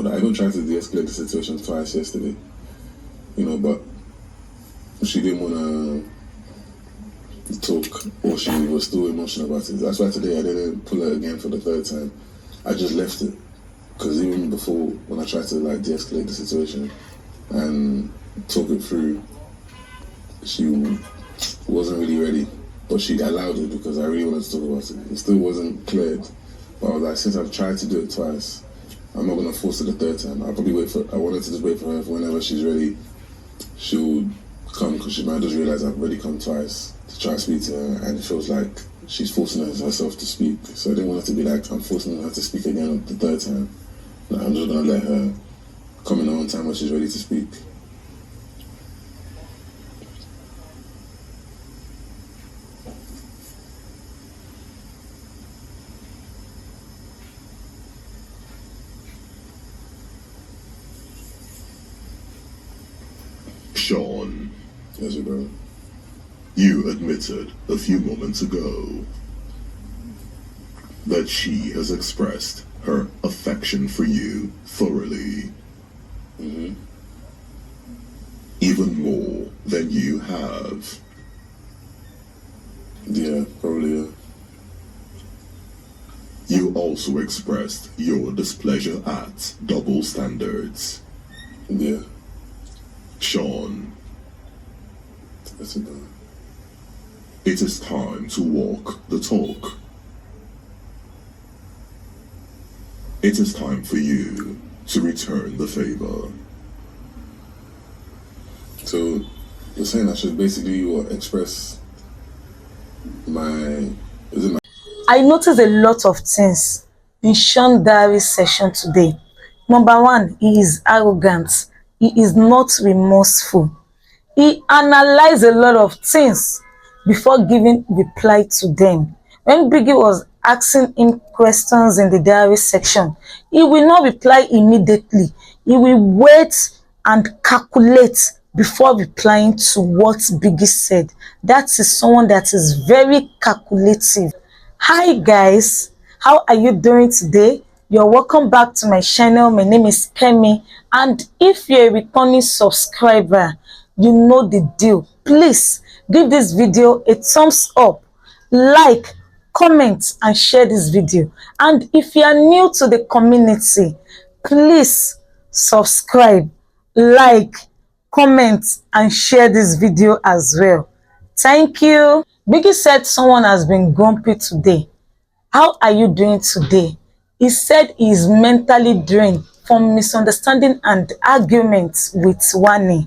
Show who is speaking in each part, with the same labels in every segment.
Speaker 1: that. I even tried to de-escalate the situation twice yesterday. You know, but she didn't want to talk, or she was still emotional about it. That's why today I didn't pull her again for the third time. I just left it. Because even before, when I tried to like de-escalate the situation and talk it through, she wasn't really ready. But she allowed it because I really wanted to talk about it. It still wasn't cleared. But I was like, since I've tried to do it twice, I'm not gonna force it the third time. I'll probably I wanted to just wait for her for whenever she's ready, she'll come, because she might just realize I've already come twice to try and speak to her, and it feels like she's forcing herself to speak. So I didn't want it to be like I'm forcing her to speak again the third time. Like, I'm just gonna let her come in her own time when she's ready to speak.
Speaker 2: Shaun.
Speaker 1: Yes, bro.
Speaker 2: You admitted a few moments ago that she has expressed her affection for you thoroughly.
Speaker 1: Mm-hmm.
Speaker 2: Even more than you have.
Speaker 1: Yeah, probably, yeah.
Speaker 2: You also expressed your displeasure at double standards.
Speaker 1: Yeah.
Speaker 2: Shaun,
Speaker 1: That's it, bro.
Speaker 2: it is time to walk the talk. It is time for you to return the favor.
Speaker 1: So, you're saying I should basically express my... Is it my...
Speaker 3: I noticed a lot of things in Shaun Diary's session today. Number one, he is arrogant. He is not remorseful. He analyzed a lot of things before giving reply to them. When Biggie was asking him questions in the diary section, he will not reply immediately. He will wait and calculate before replying to what Biggie said. That is someone that is very calculative. Hi guys, how are you doing today? You're welcome back to my channel. My name is Fairme, and if you're a returning subscriber, you know the deal. Please give this video a thumbs up, like, comment and share this video. And if you are new to the community, please subscribe, like, comment and share this video as well. Thank you. Biggie said someone has been grumpy today. How are you doing today? He said he is mentally drained from misunderstanding and arguments with Wanni.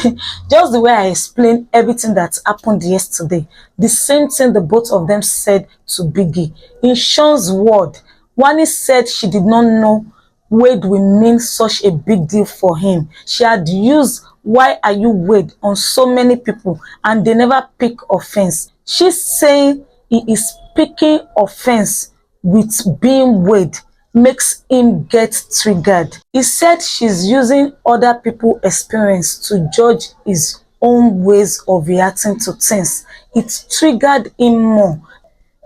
Speaker 3: Just the way I explained everything that happened yesterday, the same thing the both of them said to Biggie. In Shaun's word, Wanni said she did not know Wade will mean such a big deal for him. She had used "why are you Wade" on so many people and they never pick offense. She's saying he is picking offense with being Wade makes him get triggered. He said she's using other people's experience to judge his own ways of reacting to things. It triggered him more.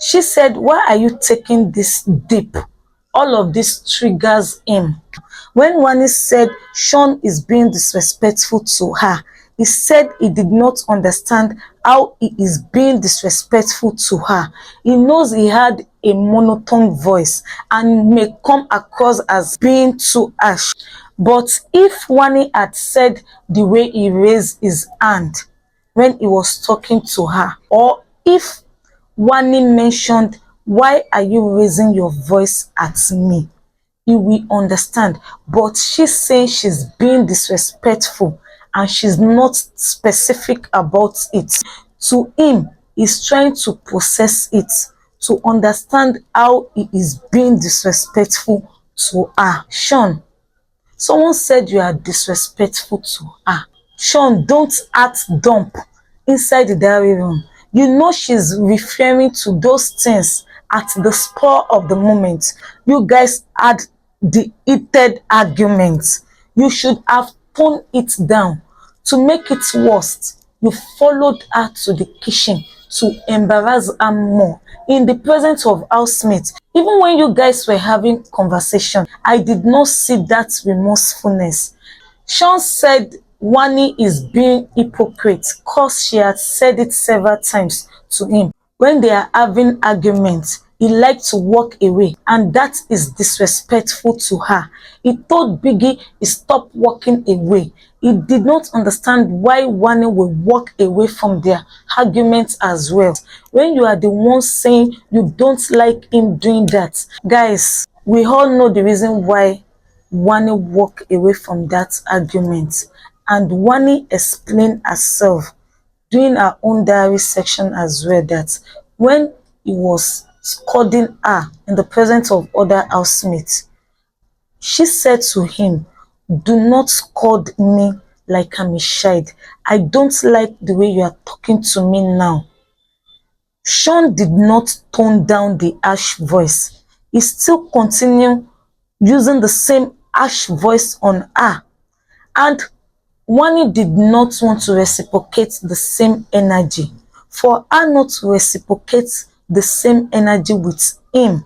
Speaker 3: She said, why are you taking this deep? All of this triggers him. When Wanni said Shaun is being disrespectful to her, he said he did not understand how he is being disrespectful to her. He knows he had a monotone voice and may come across as being too harsh. But if Wanni had said the way he raised his hand when he was talking to her, or if Wanni mentioned, why are you raising your voice at me, he will understand. But she's saying she's being disrespectful and she's not specific about it. To him, he's trying to process it, to understand how he is being disrespectful to her. Shaun, someone said you are disrespectful to her. Shaun, don't act dumb inside the diary room. You know she's referring to those things at the spur of the moment. You guys had the heated arguments. You should have toned it down. To make it worse, you followed her to the kitchen to embarrass her more in the presence of housemates. Even when you guys were having conversation, I did not see that remorsefulness. Shaun said Wanni is being hypocrite cause she had said it several times to him. When they are having arguments, he liked to walk away, and that is disrespectful to her. He told Biggie he stopped walking away. He did not understand why Wanni will walk away from their arguments as well. When you are the one saying you don't like him doing that. Guys, we all know the reason why Wanni walked away from that argument, and Wanni explained herself doing her own diary section as well, that when he was scolding her in the presence of other housemates, she said to him, "Do not scold me like I'm a child. I don't like the way you are talking to me now." Shaun did not tone down the harsh voice. He still continued using the same harsh voice on her, and Wanni did not want to reciprocate the same energy. For her not to reciprocate the same energy with him,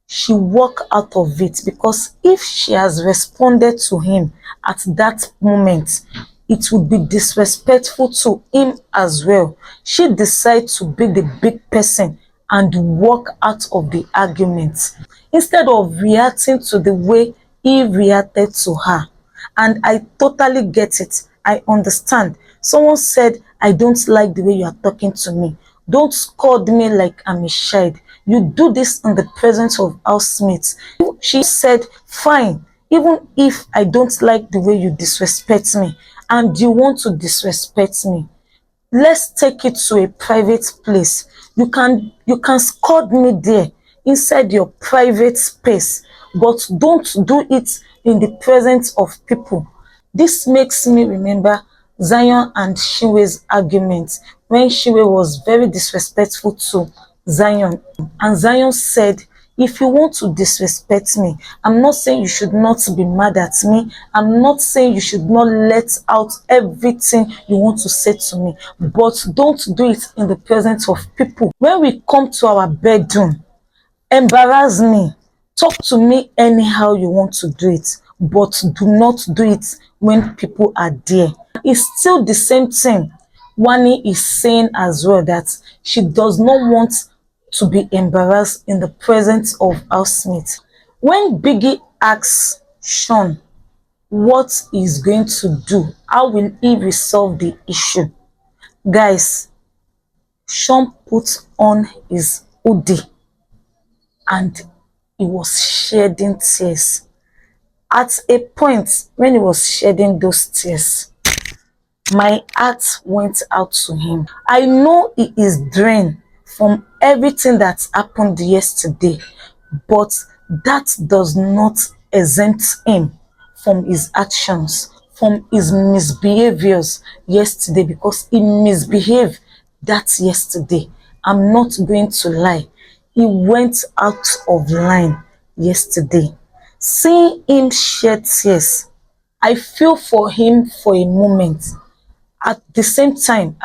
Speaker 3: she walked out of it, because if she has responded to him at that moment, it would be disrespectful to him as well. She decided to be the big person and walk out of the argument instead of reacting to the way he reacted to her. And I totally get it. I understand. Someone said, "I don't like the way you are talking to me. Don't scold me like I'm a child. You do this in the presence of housemates." She said, "Fine, even if I don't like the way you disrespect me and you want to disrespect me, let's take it to a private place. You can scold me there inside your private space, but don't do it in the presence of people." This makes me remember Zion and Chinwe's argument when Chinwe was very disrespectful to Zion, and Zion said, "If you want to disrespect me, I'm not saying you should not be mad at me. I'm not saying you should not let out everything you want to say to me, but don't do it in the presence of people. When we come to our bedroom, embarrass me, talk to me anyhow you want to do it, but do not do it when people are there." It's still the same thing Wanni is saying as well, that she does not want to be embarrassed in the presence of housemates. When Biggie asks Shaun what he's going to do, how will he resolve the issue, guys, Shaun put on his hoodie and he was shedding tears. At a point when he was shedding those tears, my heart went out to him. I know he is drained from everything that happened yesterday, but that does not exempt him from his actions, from his misbehaviors yesterday, because he misbehaved that yesterday. I'm not going to lie. He went out of line yesterday. Seeing him shed tears, I feel for him for a moment. At the same time,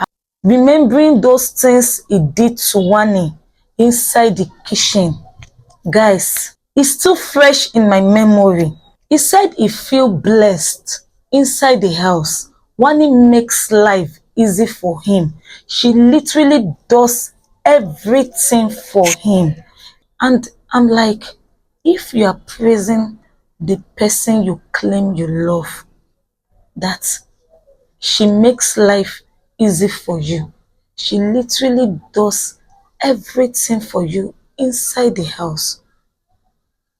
Speaker 3: remembering those things he did to Wanni inside the kitchen, guys, it's still fresh in my memory. He said he feel blessed inside the house. Wanni makes life easy for him. She literally does everything for him. And I'm like, if you are praising the person you claim you love, that she makes life easy for you, she literally does everything for you inside the house,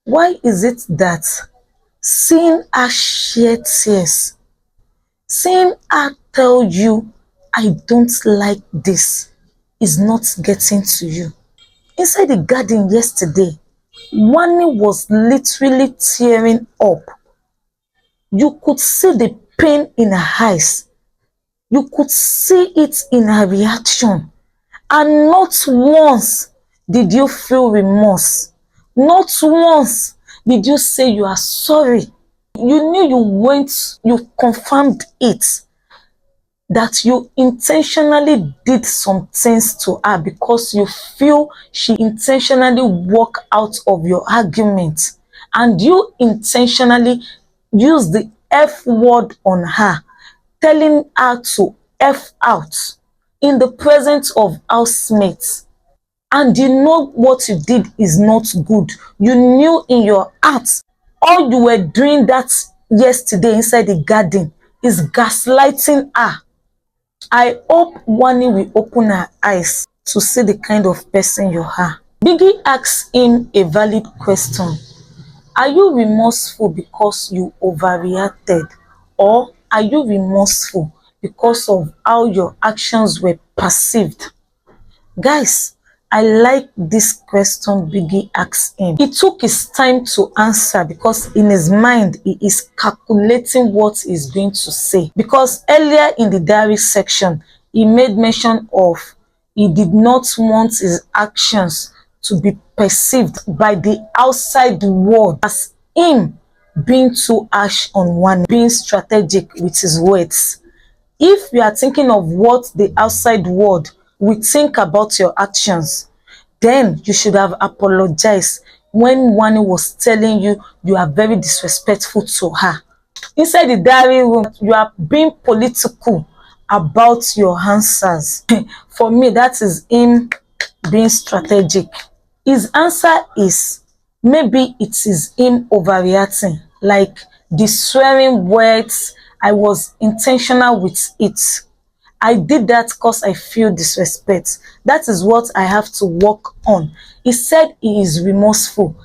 Speaker 3: why is it that seeing her shed tears, seeing her tell you, "I don't like this," is not getting to you? Inside the garden yesterday, Wanni was literally tearing up. You could see the pain in her eyes. You could see it in her reaction. And not once did you feel remorse. Not once did you say you are sorry. You knew you went, you confirmed it, that you intentionally did some things to her because you feel she intentionally walked out of your argument, and you intentionally use the F word on her, telling her to F out in the presence of housemates, and you know what you did is not good. You knew in your heart all you were doing that yesterday inside the garden is gaslighting her. I hope Wanni will open her eyes to see the kind of person you are. Biggie asks him a valid question. Are you remorseful because you overreacted, or are you remorseful because of how your actions were perceived? Guys, I like this question Biggie asked him. He took his time to answer because in his mind, he is calculating what he's going to say. Because earlier in the diary section, he made mention of he did not want his actions to be perceived by the outside world as him being too harsh on Wanni, being strategic with his words. If you are thinking of what the outside world will think about your actions, then you should have apologized when Wanni was telling you you are very disrespectful to her. Inside the diary room, you are being political about your answers. For me, that is him being strategic. His answer is maybe it is him overreacting, like the swearing words. I was intentional with it. I did that because I feel disrespect. That is what I have to work on. He said he is remorseful.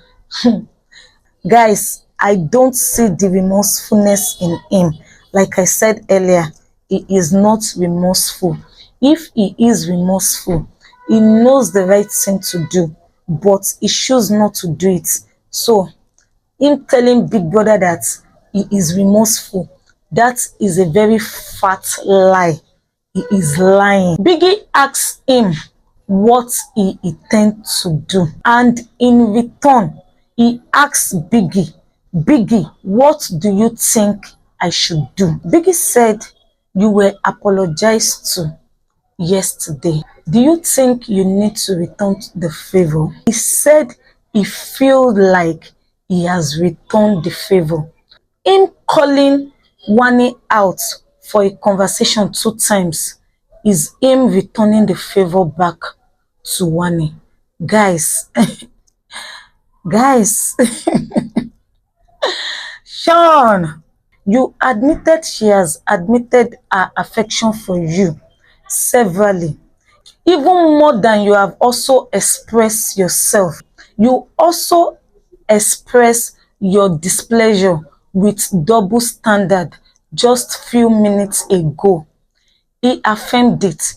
Speaker 3: Guys, I don't see the remorsefulness in him. Like I said earlier, he is not remorseful. If he is remorseful, he knows the right thing to do, but he chooses not to do it. So, him telling Big Brother that he is remorseful, that is a very fat lie. He is lying. Biggie asks him what he intends to do, and in return, he asks Biggie, what do you think I should do? Biggie said, you were apologized to yesterday. Do you think you need to return the favor? He said he feels like he has returned the favor. Him calling Wanni out for a conversation 2 times is him returning the favor back to Wanni. Guys, guys, Shaun, you admitted she has admitted her affection for you severally, even more than you have also expressed yourself. You also express your displeasure with double standard just few minutes ago. He affirmed it.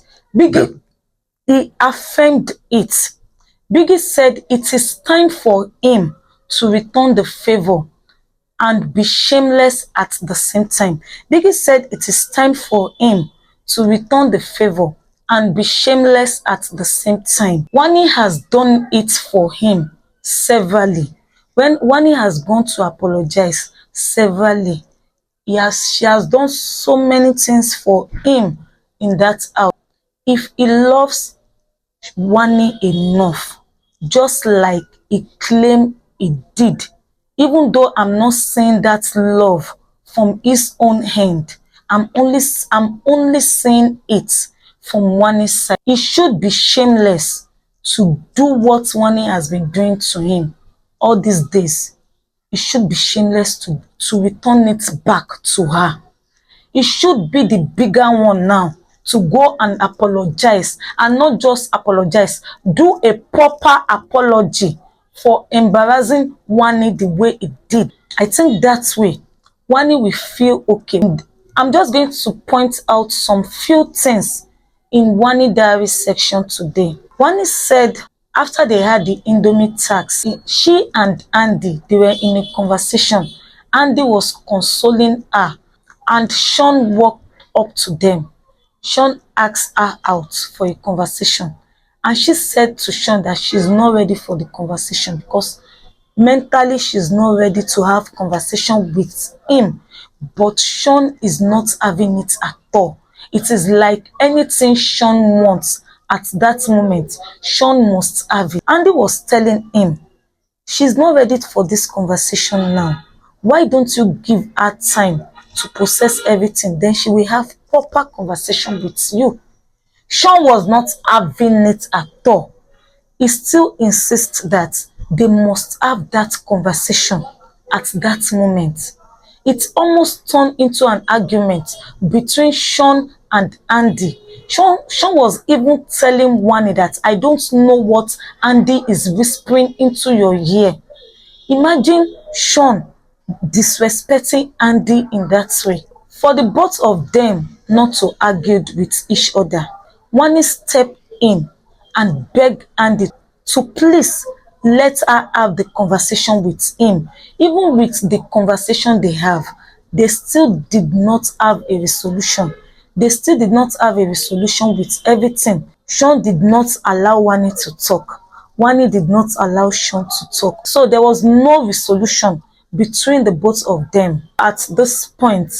Speaker 3: He affirmed it. Biggie said it is time for him to return the favor and be shameless at the same time. Biggie said it is time for him to return the favor and be shameless at the same time. Wanni has done it for him severally. When Wanni has gone to apologize severally, she has done so many things for him in that house. If he loves Wanni enough, just like he claimed he did, even though I'm not saying that love from his own hand, I'm only saying it from Wanni's side. He should be shameless to do what Wanni has been doing to him all these days. He should be shameless to return it back to her. He should be the bigger one now to go and apologize, and not just apologize, do a proper apology for embarrassing Wanni the way it did. I think that way Wanni will feel okay. I'm just going to point out some few things in Wanni diary section today. Wanni said after they had the Indomie tax, she and Handi, they were in a conversation. Handi was consoling her, and Shaun walked up to them. Shaun asked her out for a conversation, and she said to Shaun that she's not ready for the conversation because mentally she's not ready to have conversation with him. But Shaun is not having it at all. It is like anything Shaun wants at that moment, Shaun must have it. Handi was telling him, she's not ready for this conversation now. Why don't you give her time to process everything? Then she will have proper conversation with you. Shaun was not having it at all. He still insists that they must have that conversation at that moment. It almost turned into an argument between Shaun and Handi. Shaun was even telling Wanni that I don't know what Handi is whispering into your ear. Imagine Shaun disrespecting Handi in that way. For the both of them not to argue with each other, Wanni stepped in and begged Handi to please let her have the conversation with him. Even with the conversation they have, they still did not have a resolution. They still did not have a resolution with everything. Shaun did not allow Wanni to talk. Wanni did not allow Shaun to talk. So there was no resolution between the both of them. At this point,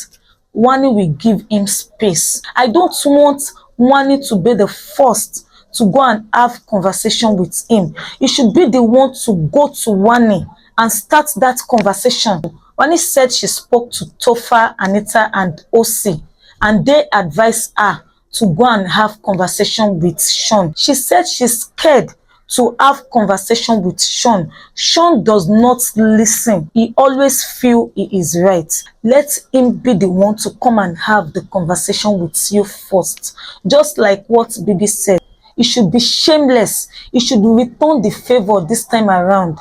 Speaker 3: Wanni will give him space. I don't want Wanni to be the first to go and have conversation with him. He should be the one to go to Wanni and start that conversation. Wanni said she spoke to Topher, Anita, and OC, and they advised her to go and have conversation with Shaun. She said she's scared to have conversation with Shaun. Shaun does not listen. He always feel he is right. Let him be the one to come and have the conversation with you first. Just like what Biggie said. He should be shameless. He should return the favor this time around.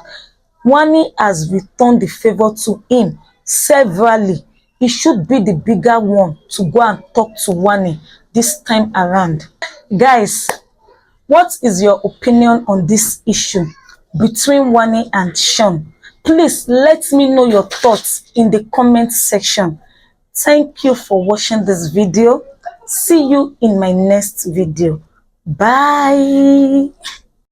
Speaker 3: Wanni has returned the favor to him severally. He should be the bigger one to go and talk to Wanni this time around. Guys, what is your opinion on this issue between Wanni and Shaun? Please let me know your thoughts in the comment section. Thank you for watching this video. See you in my next video. Bye.